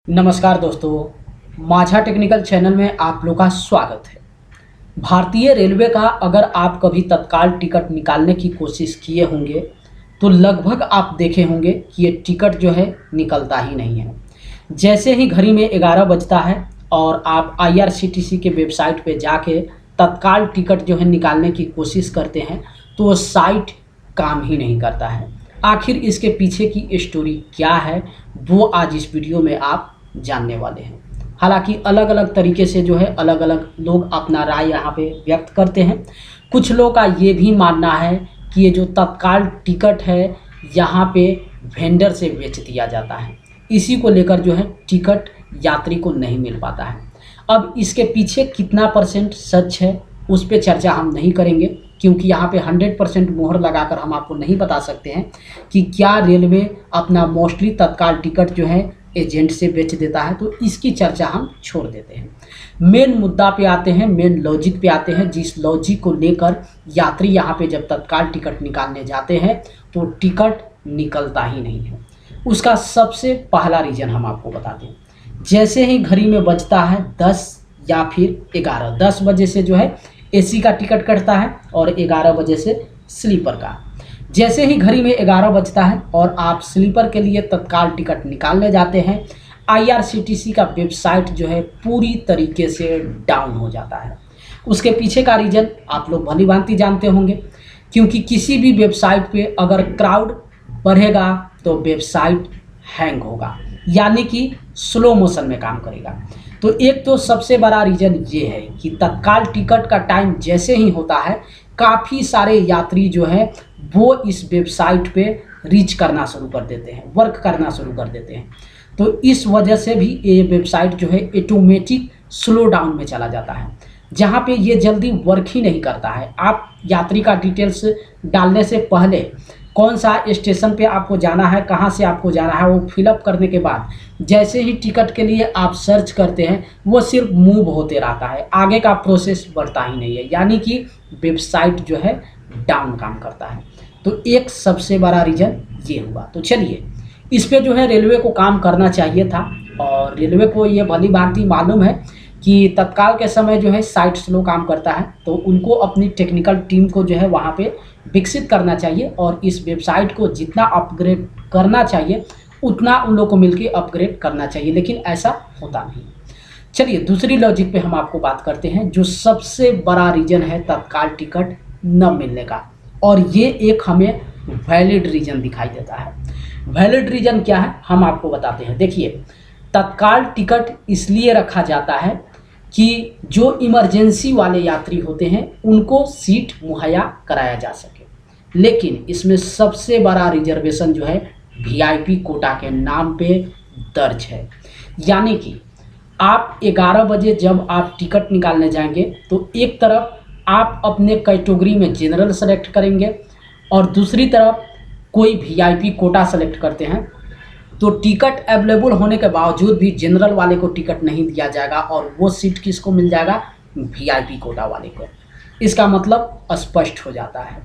नमस्कार दोस्तों, माझा टेक्निकल चैनल में आप लोग का स्वागत है। भारतीय रेलवे का अगर आप कभी तत्काल टिकट निकालने की कोशिश किए होंगे तो लगभग आप देखे होंगे कि ये टिकट जो है निकलता ही नहीं है। जैसे ही घड़ी में 11 बजता है और आप आईआरसीटीसी के वेबसाइट पे जाके तत्काल टिकट जो है निकालने की कोशिश करते हैं तो वो साइट काम ही नहीं करता है। आखिर इसके पीछे की स्टोरी क्या है वो आज इस वीडियो में आप जानने वाले हैं। हालांकि अलग अलग तरीके से जो है अलग अलग लोग अपना राय यहाँ पे व्यक्त करते हैं। कुछ लोगों का ये भी मानना है कि ये जो तत्काल टिकट है यहाँ पे वेंडर से बेच दिया जाता है, इसी को लेकर जो है टिकट यात्री को नहीं मिल पाता है। अब इसके पीछे कितना परसेंट सच है उस पर चर्चा हम नहीं करेंगे, क्योंकि यहाँ पे 100% मोहर लगाकर हम आपको नहीं बता सकते हैं कि क्या रेलवे अपना मोस्टली तत्काल टिकट जो है एजेंट से बेच देता है। तो इसकी चर्चा हम छोड़ देते हैं। मेन मुद्दा पे आते हैं, मेन लॉजिक पे आते हैं, जिस लॉजिक को लेकर यात्री यहाँ पे जब तत्काल टिकट निकालने जाते हैं तो टिकट निकलता ही नहीं है। उसका सबसे पहला रीज़न हम आपको बताते हैं। जैसे ही घड़ी में बजता है 10 या फिर 11, 10 बजे से जो है एसी का टिकट कटता है और 11 बजे से स्लीपर का। जैसे ही घड़ी में 11 बजता है और आप स्लीपर के लिए तत्काल टिकट निकालने जाते हैं, आईआरसीटीसी का वेबसाइट जो है पूरी तरीके से डाउन हो जाता है। उसके पीछे का रीज़न आप लोग भली भांति जानते होंगे, क्योंकि किसी भी वेबसाइट पे अगर क्राउड बढ़ेगा तो वेबसाइट हैंग होगा, यानी कि स्लो मोशन में काम करेगा। तो एक तो सबसे बड़ा रीज़न ये है कि तत्काल टिकट का टाइम जैसे ही होता है काफ़ी सारे यात्री जो है वो इस वेबसाइट पे रीच करना शुरू कर देते हैं, वर्क करना शुरू कर देते हैं। तो इस वजह से भी ये वेबसाइट जो है ऑटोमेटिक स्लो डाउन में चला जाता है, जहाँ पे ये जल्दी वर्क ही नहीं करता है। आप यात्री का डिटेल्स डालने से पहले कौन सा स्टेशन पे आपको जाना है, कहाँ से आपको जाना है, वो फिलअप करने के बाद जैसे ही टिकट के लिए आप सर्च करते हैं वो सिर्फ मूव होते रहता है, आगे का प्रोसेस बढ़ता ही नहीं है, यानी कि वेबसाइट जो है डाउन काम करता है। तो एक सबसे बड़ा रीज़न ये हुआ। तो चलिए, इस पे जो है रेलवे को काम करना चाहिए था, और रेलवे को ये भली भांति मालूम है कि तत्काल के समय जो है साइट स्लो काम करता है, तो उनको अपनी टेक्निकल टीम को जो है वहाँ पे विकसित करना चाहिए और इस वेबसाइट को जितना अपग्रेड करना चाहिए उतना उन लोगों को मिलकर अपग्रेड करना चाहिए, लेकिन ऐसा होता नहीं। चलिए दूसरी लॉजिक पे हम आपको बात करते हैं, जो सबसे बड़ा रीज़न है तत्काल टिकट न मिलने का, और ये एक हमें वैलिड रीज़न दिखाई देता है। वैलिड रीज़न क्या है हम आपको बताते हैं। देखिए, तत्काल टिकट इसलिए रखा जाता है कि जो इमरजेंसी वाले यात्री होते हैं उनको सीट मुहैया कराया जा सके, लेकिन इसमें सबसे बड़ा रिजर्वेशन जो है वीआईपी कोटा के नाम पे दर्ज है। यानी कि आप 11 बजे जब आप टिकट निकालने जाएंगे तो एक तरफ आप अपने कैटेगरी में जनरल सेलेक्ट करेंगे और दूसरी तरफ कोई वीआईपी कोटा सेलेक्ट करते हैं, तो टिकट अवेलेबल होने के बावजूद भी जनरल वाले को टिकट नहीं दिया जाएगा और वो सीट किसको मिल जाएगा? वीआईपी कोटा वाले को। इसका मतलब स्पष्ट हो जाता है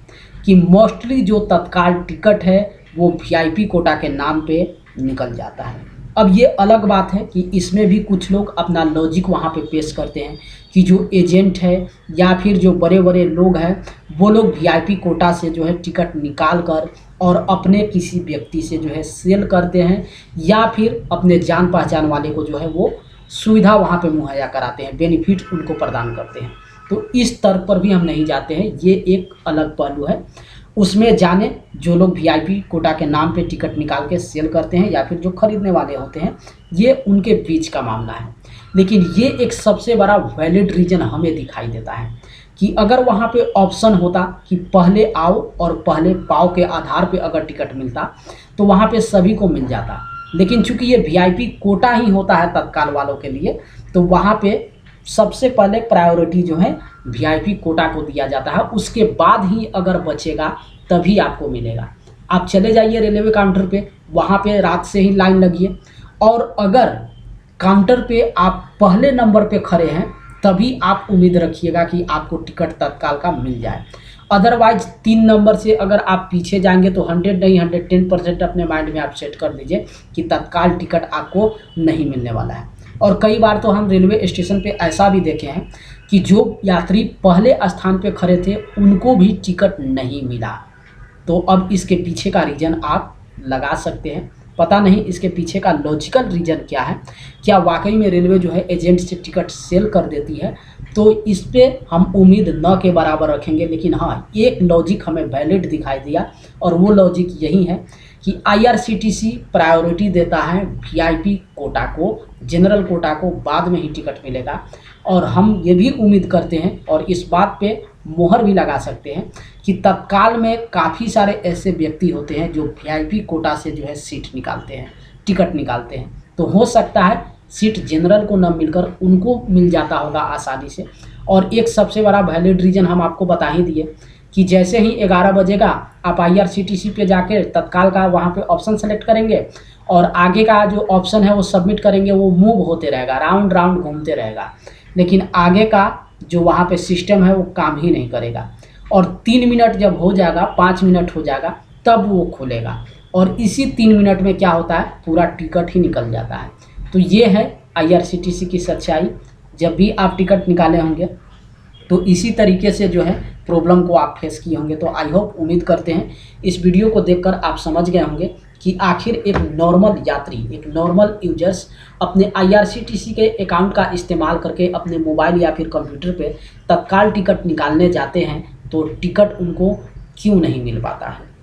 कि मोस्टली जो तत्काल टिकट है वो वीआईपी कोटा के नाम पे निकल जाता है। अब ये अलग बात है कि इसमें भी कुछ लोग अपना लॉजिक वहाँ पे पेश करते हैं कि जो एजेंट है या फिर जो बड़े बड़े लोग हैं वो लोग वीआईपी कोटा से जो है टिकट निकाल कर और अपने किसी व्यक्ति से जो है सेल करते हैं, या फिर अपने जान पहचान वाले को जो है वो सुविधा वहाँ पे मुहैया कराते हैं, बेनिफिट उनको प्रदान करते हैं। तो इस स्तर पर भी हम नहीं जाते हैं, ये एक अलग पहलू है। उसमें जाने जो लोग वीआईपी कोटा के नाम पे टिकट निकाल के सेल करते हैं या फिर जो खरीदने वाले होते हैं, ये उनके बीच का मामला है। लेकिन ये एक सबसे बड़ा वैलिड रीज़न हमें दिखाई देता है कि अगर वहाँ पे ऑप्शन होता कि पहले आओ और पहले पाओ के आधार पे अगर टिकट मिलता तो वहाँ पे सभी को मिल जाता, लेकिन चूंकि ये वीआईपी कोटा ही होता है तत्काल वालों के लिए, तो वहाँ पे सबसे पहले प्रायोरिटी जो है वीआईपी कोटा को दिया जाता है। उसके बाद ही अगर बचेगा तभी आपको मिलेगा। आप चले जाइए रेलवे काउंटर पे, वहाँ पे रात से ही लाइन लगिए, और अगर काउंटर पे आप पहले नंबर पे खड़े हैं तभी आप उम्मीद रखिएगा कि आपको टिकट तत्काल का मिल जाए। अदरवाइज 3 नंबर से अगर आप पीछे जाएंगे तो 100 नहीं 110% अपने माइंड में आप सेट कर दीजिए कि तत्काल टिकट आपको नहीं मिलने वाला है। और कई बार तो हम रेलवे स्टेशन पे ऐसा भी देखे हैं कि जो यात्री पहले स्थान पे खड़े थे उनको भी टिकट नहीं मिला। तो अब इसके पीछे का रीज़न आप लगा सकते हैं। पता नहीं इसके पीछे का लॉजिकल रीज़न क्या है, क्या वाकई में रेलवे जो है एजेंट से टिकट सेल कर देती है, तो इस पे हम उम्मीद न के बराबर रखेंगे। लेकिन हाँ, एक लॉजिक हमें वैलिड दिखाई दिया और वो लॉजिक यही है कि आईआरसीटीसी प्रायोरिटी देता है वीआईपी कोटा को, जनरल कोटा को बाद में ही टिकट मिलेगा। और हम ये भी उम्मीद करते हैं और इस बात पे मोहर भी लगा सकते हैं कि तत्काल में काफ़ी सारे ऐसे व्यक्ति होते हैं जो वीआईपी कोटा से जो है सीट निकालते हैं, टिकट निकालते हैं। तो हो सकता है सीट जनरल को न मिलकर उनको मिल जाता होगा आसानी से। और एक सबसे बड़ा वैलिड रीज़न हम आपको बता ही दिए कि जैसे ही 11 बजेगा आप आईआरसीटीसी पे जाके तत्काल का वहाँ पे ऑप्शन सेलेक्ट करेंगे और आगे का जो ऑप्शन है वो सबमिट करेंगे, वो मूव होते रहेगा, राउंड राउंड घूमते रहेगा। लेकिन आगे का जो वहाँ पे सिस्टम है वो काम ही नहीं करेगा। और 3 मिनट जब हो जाएगा, 5 मिनट हो जाएगा, तब वो खुलेगा। और इसी 3 मिनट में क्या होता है, पूरा टिकट ही निकल जाता है। तो ये है आईआरसीटीसी की सच्चाई। जब भी आप टिकट निकाले होंगे तो इसी तरीके से जो है प्रॉब्लम को आप फेस किए होंगे। तो आई होप, उम्मीद करते हैं इस वीडियो को देखकर आप समझ गए होंगे कि आखिर एक नॉर्मल यात्री, एक नॉर्मल यूजर्स अपने आईआरसीटीसी के अकाउंट का इस्तेमाल करके अपने मोबाइल या फिर कंप्यूटर पे तत्काल टिकट निकालने जाते हैं तो टिकट उनको क्यों नहीं मिल पाता है।